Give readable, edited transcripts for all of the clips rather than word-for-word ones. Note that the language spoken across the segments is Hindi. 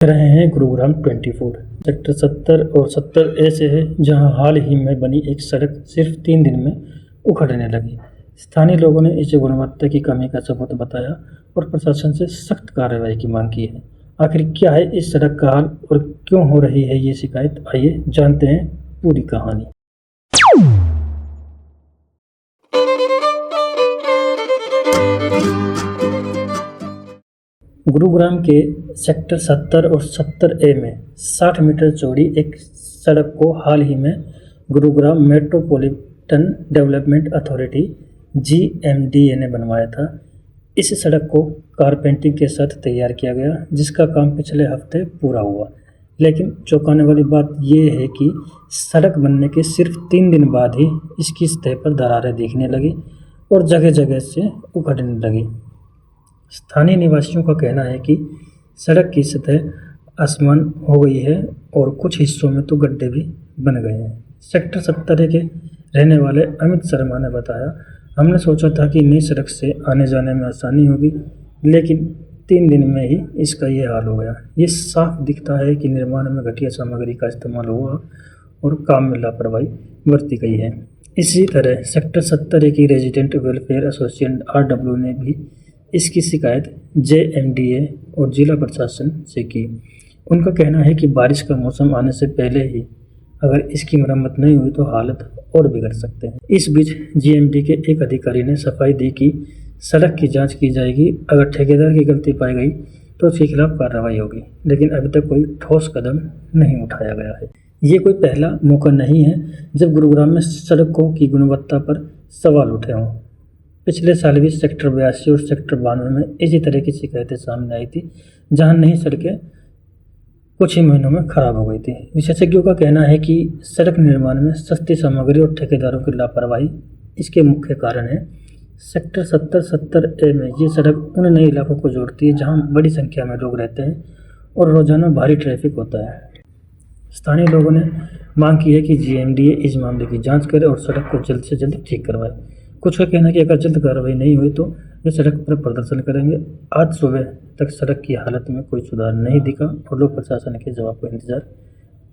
रहे हैं गुरुग्राम 24 सेक्टर 70 और 70A से है, जहां हाल ही में बनी एक सड़क सिर्फ 3 दिन में उखड़ने लगी। स्थानीय लोगों ने इसे गुणवत्ता की कमी का सबूत बताया और प्रशासन से सख्त कार्रवाई की मांग की है। आखिर क्या है इस सड़क का हाल और क्यों हो रही है ये शिकायत, आइए जानते हैं पूरी कहानी। गुरुग्राम के सेक्टर 70 और 70A में 60 मीटर चौड़ी एक सड़क को हाल ही में Gurugram metropolitan development authority GMDA ने बनवाया था। इस सड़क को कारपेंटिंग के साथ तैयार किया गया, जिसका काम पिछले हफ्ते पूरा हुआ। लेकिन चौंकाने वाली बात यह है कि सड़क बनने के सिर्फ 3 दिन बाद ही इसकी सतह पर दरारें दिखने लगी और जगह जगह से उखड़ने लगी। स्थानीय निवासियों का कहना है कि सड़क की सतह आसमान हो गई है और कुछ हिस्सों में तो गड्ढे भी बन गए हैं। सेक्टर 70 के रहने वाले अमित शर्मा ने बताया, हमने सोचा था कि नई सड़क से आने जाने में आसानी होगी, लेकिन 3 दिन में ही इसका ये हाल हो गया। ये साफ दिखता है कि निर्माण में घटिया सामग्री का इस्तेमाल हुआ और काम में लापरवाही बरती गई है। इसी तरह सेक्टर 70 की रेजिडेंट वेलफेयर एसोसिएशन RW ने भी इसकी शिकायत JMDA और जिला प्रशासन से की। उनका कहना है कि बारिश का मौसम आने से पहले ही अगर इसकी मरम्मत नहीं हुई तो हालत और बिगड़ सकते हैं। इस बीच GMD के एक अधिकारी ने सफाई दी कि सड़क की जांच की जाएगी, अगर ठेकेदार की गलती पाई गई तो उसके खिलाफ कार्रवाई होगी, लेकिन अभी तक कोई ठोस कदम नहीं उठाया गया है। ये कोई पहला मौका नहीं है जब गुरुग्राम में सड़कों की गुणवत्ता पर सवाल उठे हों। पिछले साल भी सेक्टर 82 और सेक्टर 92 में इसी तरह की शिकायतें सामने आई थी, जहां नई सड़कें कुछ ही महीनों में खराब हो गई थी। विशेषज्ञों का कहना है कि सड़क निर्माण में सस्ती सामग्री और ठेकेदारों की लापरवाही इसके मुख्य कारण है। सेक्टर 70-70A में ये सड़क उन नए इलाकों को जोड़ती है जहाँ बड़ी संख्या में लोग रहते हैं और रोजाना भारी ट्रैफिक होता है। स्थानीय लोगों ने मांग की है कि GMDA इस मामले की जाँच करे और सड़क को जल्द से जल्द ठीक करवाए। कुछ का कहना है कि अगर जल्द कार्रवाई नहीं हुई तो वे सड़क पर प्रदर्शन करेंगे। आज सुबह तक सड़क की हालत में कोई सुधार नहीं दिखा और लोग प्रशासन के जवाब का इंतजार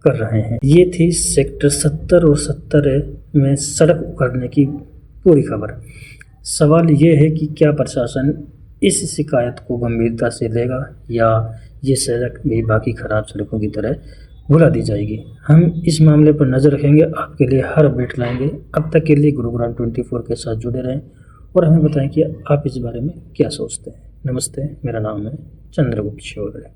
कर रहे हैं। ये थी सेक्टर 70 और 70A में सड़क उखड़ने की पूरी खबर। सवाल ये है कि क्या प्रशासन इस शिकायत को गंभीरता से लेगा या ये सड़क भी बाकी खराब सड़कों की तरह भुला दी जाएगी। हम इस मामले पर नज़र रखेंगे, आपके लिए हर अपडेट लाएंगे। अब तक के लिए गुरुग्राम 24 के साथ जुड़े रहें और हमें बताएं कि आप इस बारे में क्या सोचते हैं। नमस्ते, मेरा नाम है चंद्रगुप्त शौर्य।